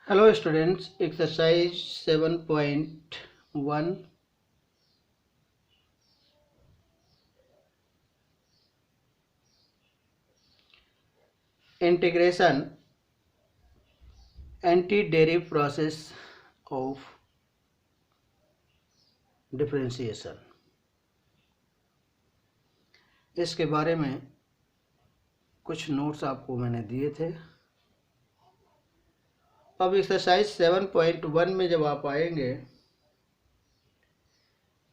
Hello students, exercise 7.1 integration antiderivative process of differentiation। इसके बारे में कुछ नोट्स आपको मैंने दिए थे। अब एक्सरसाइज 7.1 में जब आप आएंगे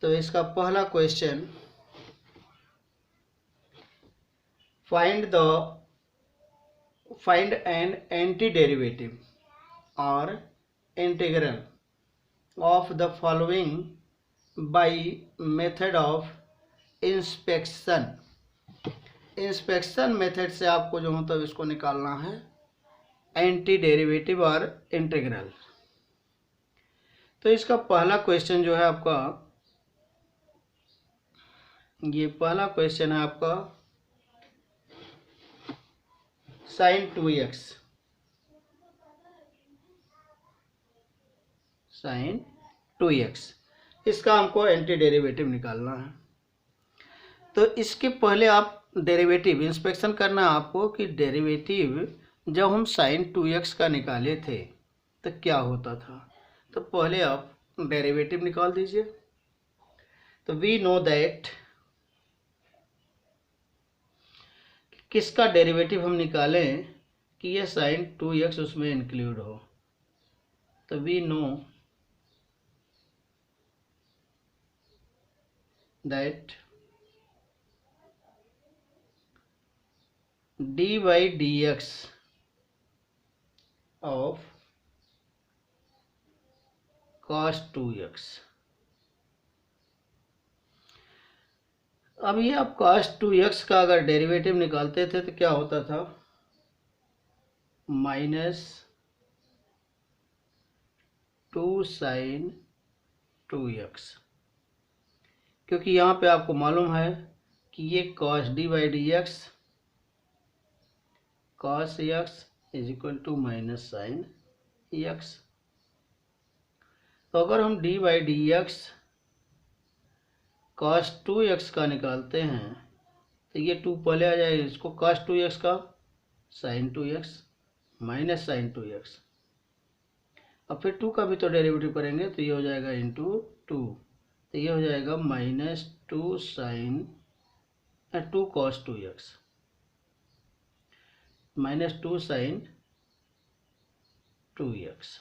तो इसका पहला question, find an antiderivative or integral of the following by method of inspection। Inspection method से आपको जो मतलब इसको निकालना है, एंटी डेरिवेटिव और इंटीग्रल। तो इसका पहला क्वेश्चन जो है आपका, ये पहला क्वेश्चन है आपका sin 2x, sin 2x, इसका हमको एंटी डेरिवेटिव निकालना है। तो इसके पहले आप डेरिवेटिव इंस्पेक्शन करना है आपको कि डेरिवेटिव जब हम sin 2x का निकाले थे तो क्या होता था। तो पहले आप डेरिवेटिव निकाल दीजिए। तो वी नो दैट किसका डेरिवेटिव हम निकालें कि ये sin 2x उसमें इंक्लूड हो। तो we know that dy dx of cos 2x। अब ये आप cos 2x का अगर डेरिवेटिव निकालते थे तो क्या होता था, -2 sin 2x, क्योंकि यहाँ पे आपको मालूम है कि ये cos dy dx cos x is equal to minus sine x। तो अगर हम dy dx cos 2x का निकालते हैं तो ये 2 पहले आ जाएगा, इसको cos 2x का sin 2x minus sign 2x। अब फिर 2 का भी तो डेरिवेटिव करेंगे तो ये हो जाएगा इंटू 2, तो ये हो जाएगा -2 sin 2 cos 2x -2 sin 2x।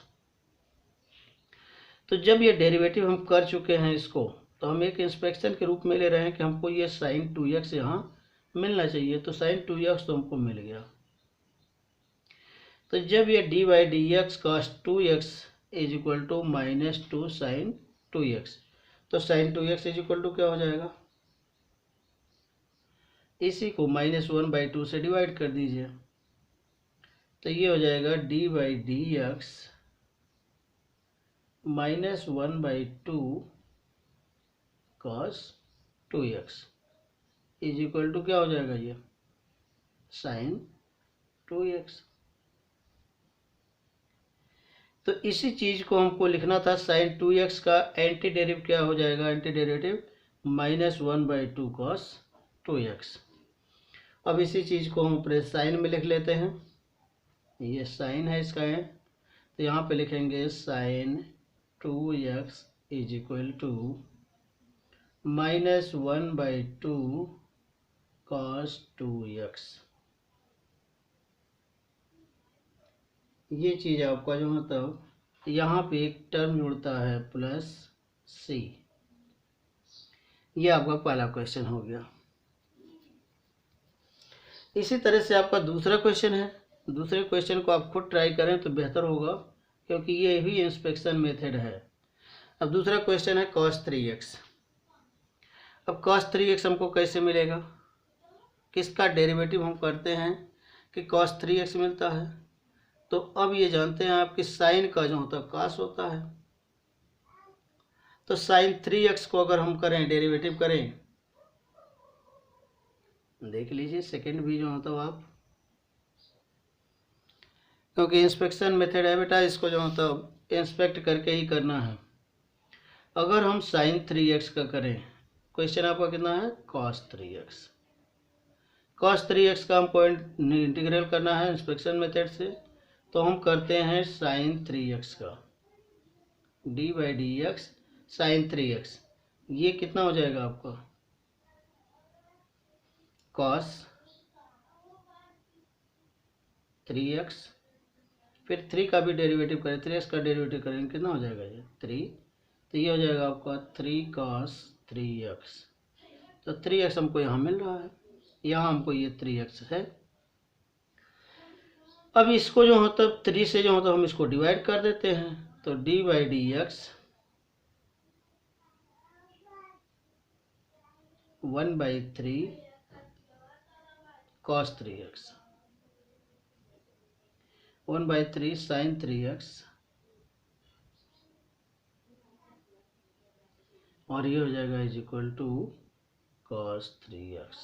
तो जब ये डेरिवेटिव हम कर चुके हैं इसको, तो हम एक इंस्पेक्शन के रूप में ले रहे हैं कि हमको ये sin 2x यहाँ मिलना चाहिए। तो sin 2x तो हमको मिल गया। तो जब ये dy dx cos 2x is equal to -2 sin 2x, तो sin 2x is equal to क्या हो जाएगा, इसी को -1/2 से डिवाइड कर दीजिए। तो ये हो जाएगा dy dx -1/2 cos 2x is equal to क्या हो जाएगा, ये sin 2x। तो इसी चीज को हमको लिखना था, sin 2x का एंटी डेरिवेटिव क्या हो जाएगा, एंटी डेरिवेटिव -1/2 cos 2x। अब इसी चीज को हम अपने साइन में लिख लेते हैं। ये साइन है इसका है, तो यहाँ पे लिखेंगे sin 2x is equal to -1/2 cos 2x। ये चीज़ आपका जो मतलब यहाँ पे एक टर्म जुड़ता है प्लस c। ये आपका पहला क्वेश्चन हो गया। इसी तरह से आपका दूसरा क्वेश्चन है। दूसरे क्वेश्चन को आप खुद ट्राई करें तो बेहतर होगा, क्योंकि ये भी इंस्पेक्शन मेथड है। अब दूसरा क्वेश्चन है cos 3x। अब cos 3x हमको कैसे मिलेगा, किसका डेरिवेटिव हम करते हैं कि cos 3x मिलता है। तो अब ये जानते हैं आपकी साइन का जो होता है cos होता है। तो sin 3x को अगर हम करें डेरिवेटिव करें, देख लीजिए सेकंड भी जो होता है आप, क्योंकि इंस्पेक्शन मेथड है बेटा, इसको जो मतलब इंस्पेक्ट करके ही करना है। अगर हम साइन 3x का करें, क्वेश्चन आपका कितना है, कॉस 3x। कॉस 3x का हमको इंटीग्रल करना है इंस्पेक्शन मेथड से, तो हम करते हैं साइन 3x का, D by D X sine 3x। ये कितना हो जाएगा आपका, कॉस 3x, फिर 3 का भी डेरिवेटिव करें, 3x का डेरिवेटिव करेंगे कितना हो जाएगा, ये 3, तो ये हो जाएगा आपका 3 cos 3x। तो 3x हमको यहाँ मिल रहा है, यहाँ हमको ये 3x है। अब इसको जो होता है 3 से जो होता है हम इसको डिवाइड कर देते हैं, तो D by D X 1/3 cos 3x 1/3 sin 3x, और ये हो जाएगा is equal to cos 3x।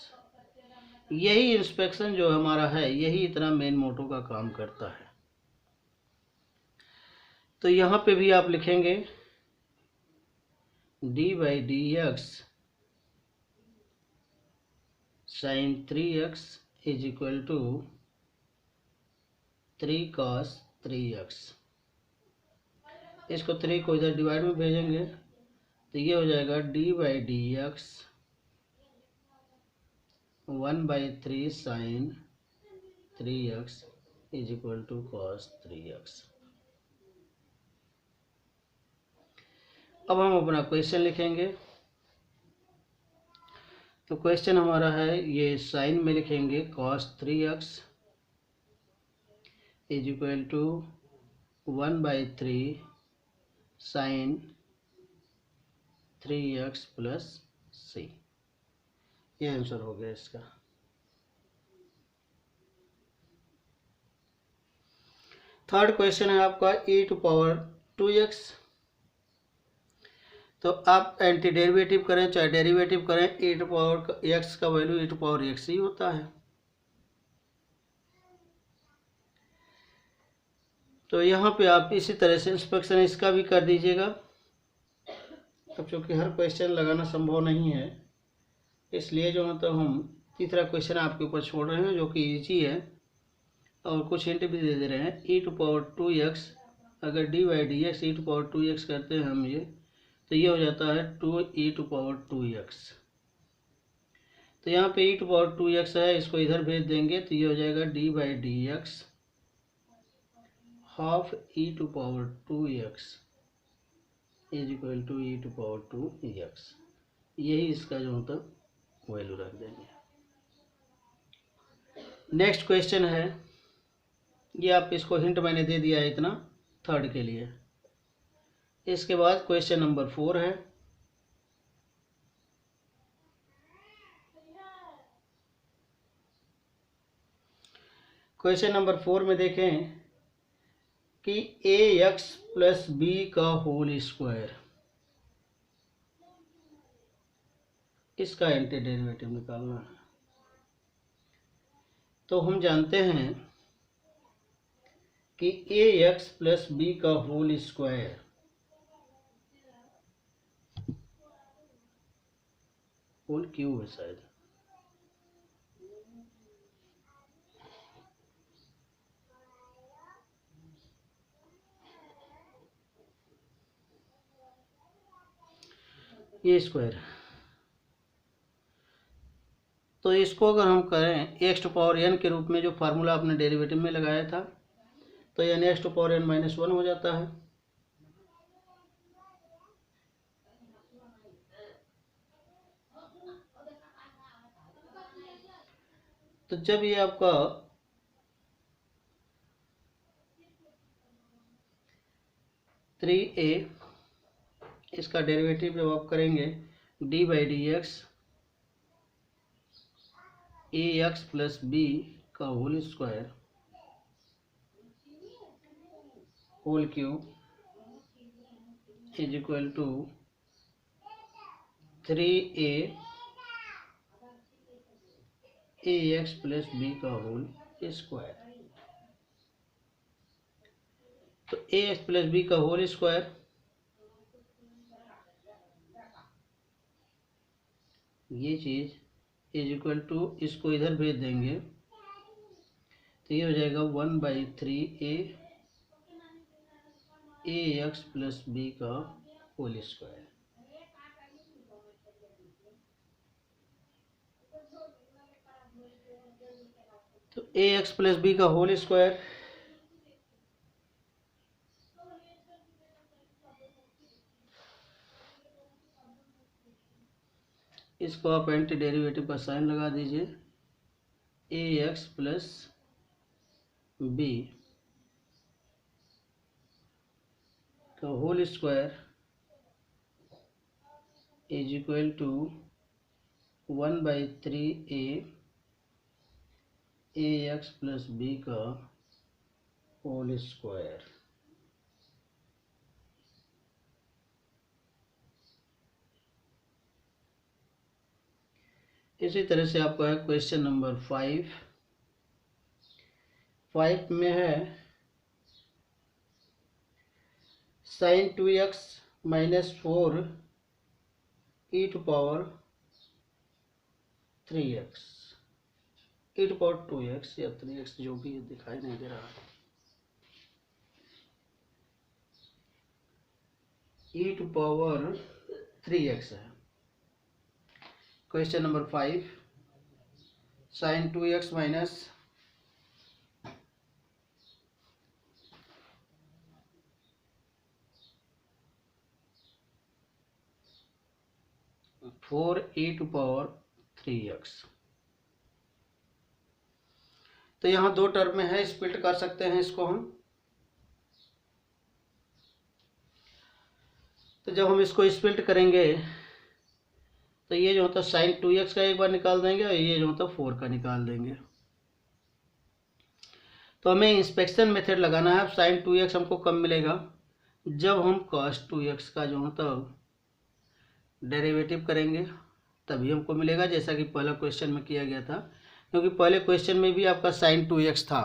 यही इंस्पेक्शन जो हमारा है, यही इतना मेन मोटो का काम करता है। तो यहाँ पे भी आप लिखेंगे D by D X sine 3x is equal to 3 cos 3x। इसको 3 को इधर डिवाइड में भेजेंगे, तो ये हो जाएगा D by D X 1/3 sine 3x is equal to cos 3x। अब हम अपना क्वेश्चन लिखेंगे। तो क्वेश्चन हमारा है, ये साइन में लिखेंगे cos 3x is equal to 1/3 sine 3x plus c। ये आंसर हो गया इसका। थर्ड क्वेश्चन है आपका e⁻²x। तो आप एंटी डेरिवेटिव करें चाहे डेरिवेटिव करें, e⁻x का वैल्यू e⁻x ही होता है। तो यहाँ पे आप इसी तरह से इंस्पेक्शन इसका भी कर दीजिएगा। अब चूँकि हर क्वेश्चन लगाना संभव नहीं है, इसलिए जो मतलब हम तीसरा क्वेश्चन आपके ऊपर छोड़ रहे हैं जो कि इजी है, और कुछ हिंट भी दे रहे हैं। e⁻²x, अगर D by D x e⁻²x करते हैं हम ये, तो ये हो जाता है 2e⁻²x। तो यहाँ पे e⁻²x है, इसको इधर भेज देंगे तो ये हो जाएगा D by D X half e⁻²x is equal to e⁻²x। यही इसका जो होता वैल्यू रख देंगे। नेक्स्ट क्वेश्चन है, ये आप इसको हिंट मैंने दे दिया है इतना थर्ड के लिए। इसके बाद क्वेश्चन नंबर 4 है। क्वेश्चन नंबर 4 में देखें कि ax प्लस b का होल स्क्वायर, इसका एंटी डेरिवेटिव निकालना है। तो हम जानते हैं कि ax प्लस b का होल स्क्वायर होल क्यूब है शायद, ये स्क्वायर। तो इसको अगर हम करें x⁻n के रूप में, जो फार्मूला आपने डेरिवेटिव में लगाया था, तो n x⁻n-1 हो जाता है। तो जब ये आपका थ्री ए, इसका डेरिवेटिव जब आप करेंगे D by D X A X plus B का whole square whole cube is equal to 3a ax plus B का होल स्क्वायर। तो ए एक्स प्लस बी का होल स्क्वायर, ये चीज इज इक्वल टू, इसको इधर भेज देंगे तो ये हो जाएगा 1/3 ए एक्स प्लस बी का होल स्क्वायर। तो ए एक्स प्लस बी का होल स्क्वायर, इसको आप एंटी डेरिवेटिव का साइन लगा दीजिए, ए एक्स प्लस बी का whole square is equal to 1/3 A X plus B का होल स्क्वायर। इसी तरह से आपका है क्वेश्चन नंबर 5 में है sin 2x minus 4 e to power 3x, e to power 2x या 3x जो भी दिखाई नहीं दे रहा, e टू पावर 3x है। Question number 5, sin 2x minus 4 e to power 3x। तो यहाँ दो टर्म में है, स्प्लिट कर सकते हैं इसको हम। तो जब हम इसको स्प्लिट करेंगे तो ये जो होता है साइन 2x का एक बार निकाल देंगे और ये जो होता है 4 का निकाल देंगे। तो हमें इंस्पेक्शन मेथड लगाना है। अब साइन 2x हमको कब मिलेगा, जब हम cos 2x का जो होता है डेरिवेटिव करेंगे तभी हमको मिलेगा, जैसा कि पहला क्वेश्चन में किया गया था। क्योंकि पहले क्वेश्चन में भी आपका साइन 2x था,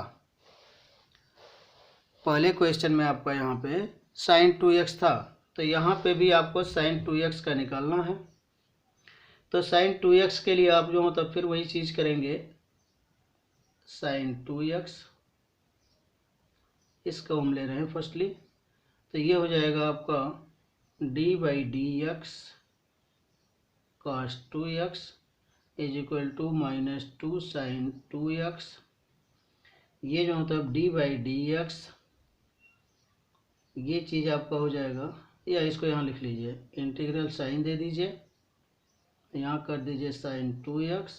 पहले क्वेश्चन में आपका यहाँ पे साइन 2x था, तो यहाँ पे भी आपको साइन 2x का निकालना है। तो साइन 2x के लिए आप जो मतलब फिर वही चीज़ करेंगे, साइन 2x इसका हम ले रहे हैं फर्स्टली, तो ये हो जाएगा आपका d/dx cos 2x is equal to -2 sin 2x। ये जो मतलब d/dx ये चीज़ आपका हो जाएगा, या इसको यहाँ लिख लीजिए, इंटीग्रल साइन दे दीजिए, यहाँ कर दीजिए साइन 2x,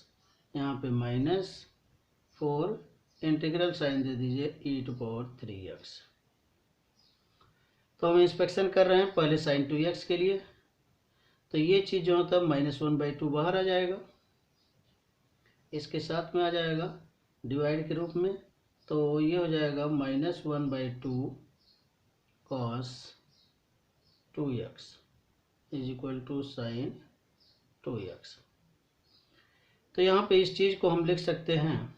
यहाँ पे -4 इंटीग्रल साइन दे दीजिए e टू पावर 3x। तो हम इंस्पेक्शन कर रहे हैं पहले साइन 2x के लिए, तो ये चीज़ जो होता है -1/2 बाहर आ जाएगा, इसके साथ में आ जाएगा डिवाइड के रूप में, तो ये हो जाएगा -1/2 cos 2x is equal to sine 2x। तो यहाँ पे इस चीज़ को हम लिख सकते हैं,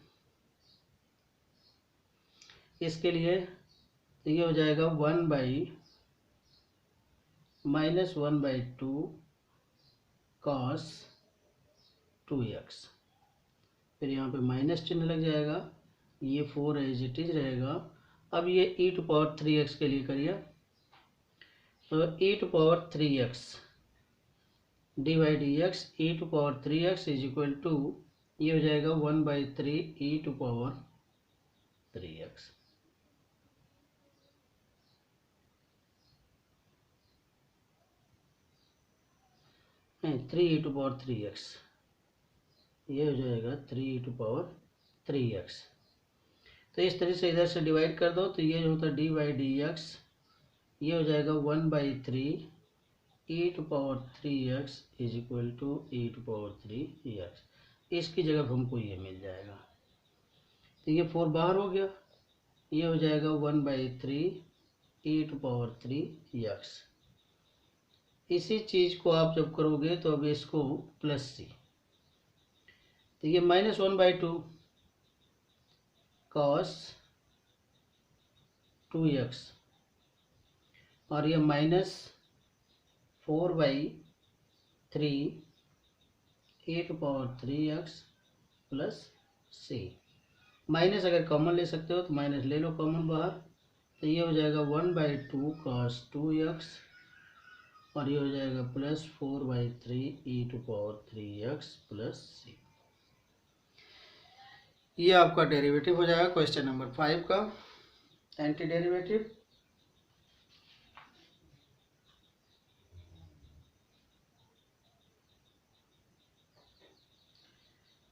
इसके लिए तो ये हो जाएगा -1/2 cos 2x, फिर यहाँ पे माइनस चिन्ह लग जाएगा, ये 4 एज इट इज रहेगा। अब ये e टू पावर 3x के लिए करिए, तो e to power 3x d/dx e to power 3x is equal to, ये हो जाएगा 1/3 e टू पावर 3x। नहीं, 3 e टू पावर 3x, ये हो जाएगा 3 e टू पावर 3x। तो इस तरह से इधर से डिवाइड कर दो, तो ये जो होता है d/dx ये हो जाएगा 1/3 e to power 3x is equal to e to power 3x। इसकी जगह हमको ये मिल जाएगा, तो ये 4 बाहर हो गया, ये हो जाएगा 1/3 e टू पावर 3x। इसी चीज़ को आप जब करोगे तो अब इसको +c, तो ये -1/2 cos 2x और ये -4/3 e⁻³ प्लस c। माइनस अगर कॉमन ले सकते हो तो माइनस ले लो कॉमन बाहर, तो ये हो जाएगा 1/2 cos2x और ये हो जाएगा प्लस 4/3 e⁻³ प्लस c। ये आपका डेरिवेटिव हो जाएगा क्वेश्चन नंबर 5 का एंटी डेरिवेटिव।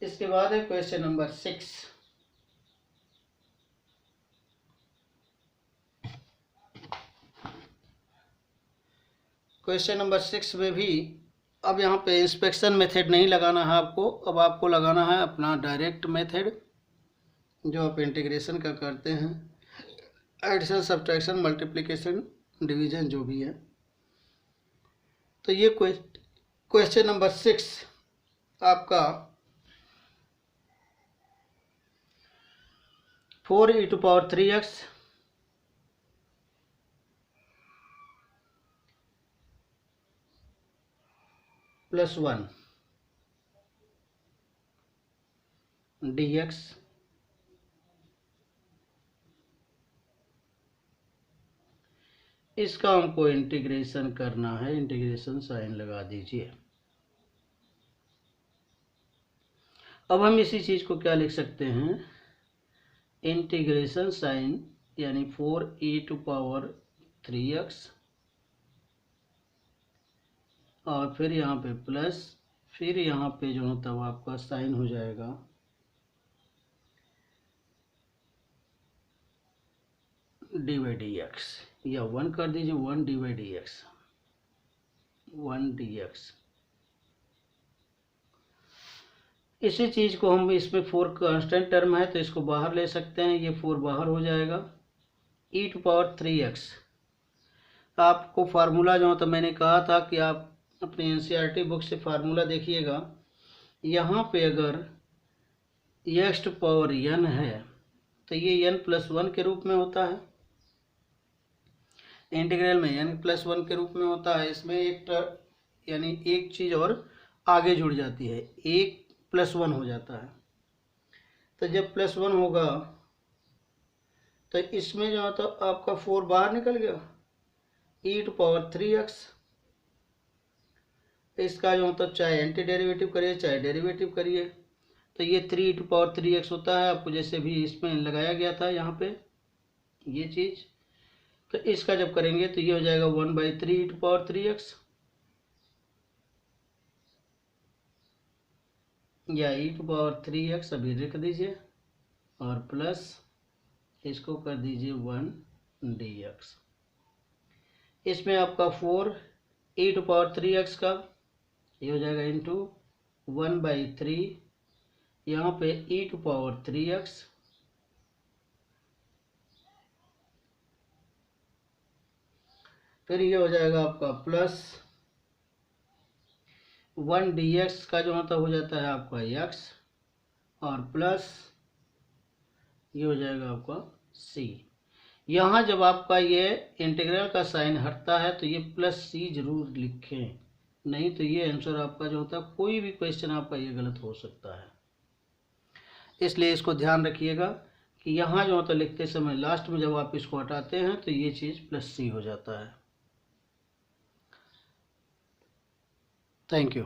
इसके बाद है क्वेश्चन नंबर 6। क्वेश्चन नंबर 6 में भी अब यहाँ पे इंस्पेक्शन मेथड नहीं लगाना है आपको, अब आपको लगाना है अपना डायरेक्ट मेथड जो आप इंटीग्रेशन का करते हैं, एडिशन, सब्ट्रैक्शन, मल्टीप्लिकेशन, डिवीजन जो भी है। तो ये क्वेश्चन नंबर 6 आपका 4e⁻³ प्लस 1 dx इसका हमको इंटीग्रेशन करना है, इंटीग्रेशन साइन लगा दीजिए। अब हम इसी चीज़ को क्या लिख सकते हैं, इंटीग्रेशन साइन यानी 4e⁻³ और फिर यहाँ पे प्लस, फिर यहाँ पे जो है तब आपका साइन हो जाएगा d/dx, या 1 कर दीजिए, 1d/dx, 1dx। इसी चीज़ को हम इसमें 4 कांस्टेंट टर्म है तो इसको बाहर ले सकते हैं, ये 4 बाहर हो जाएगा। e⁻³ आपको फार्मूला जो तो मैंने कहा था कि आप अपने एनसीईआरटी बुक से फार्मूला देखिएगा। यहाँ पे अगर x⁴n है तो ये n+1 के रूप में होता है, इंटीग्रल में n+1 के रूप में होता है। इसमें एक यानी एक चीज़ और आगे जुड़ जाती है, 1+1 हो जाता है। तो जब +1 होगा तो इसमें जो है तो आपका 4 बाहर निकल गया, e⁻³ इसका जो होता चाहे एंटी डेरिवेटिव करिए चाहे डेरिवेटिव करिए तो ये 3e⁻³ होता है, आपको जैसे भी इसमें लगाया गया था यहाँ पे ये चीज़। तो इसका जब करेंगे तो ये हो जाएगा 1/3e⁻³ या e⁻³ अभी लिख दीजिए और प्लस इसको कर दीजिए 1dx। इसमें आपका 4e⁻³ का ये हो जाएगा इंटू 1/3, यहाँ पे e⁻³ फिर ये हो जाएगा आपका प्लस 1dx का जो होता हो जाता है आपका x और प्लस ये हो जाएगा आपका c। यहाँ जब आपका ये इंटीग्रल का साइन हटता है तो ये +c जरूर लिखें, नहीं तो ये आंसर आपका जो होता है कोई भी क्वेश्चन आपका ये गलत हो सकता है। इसलिए इसको ध्यान रखिएगा कि यहाँ जो होता लिखते समय लास्ट में जब आप इसको हटाते हैं तो ये चीज़ +c हो जाता है। Thank you.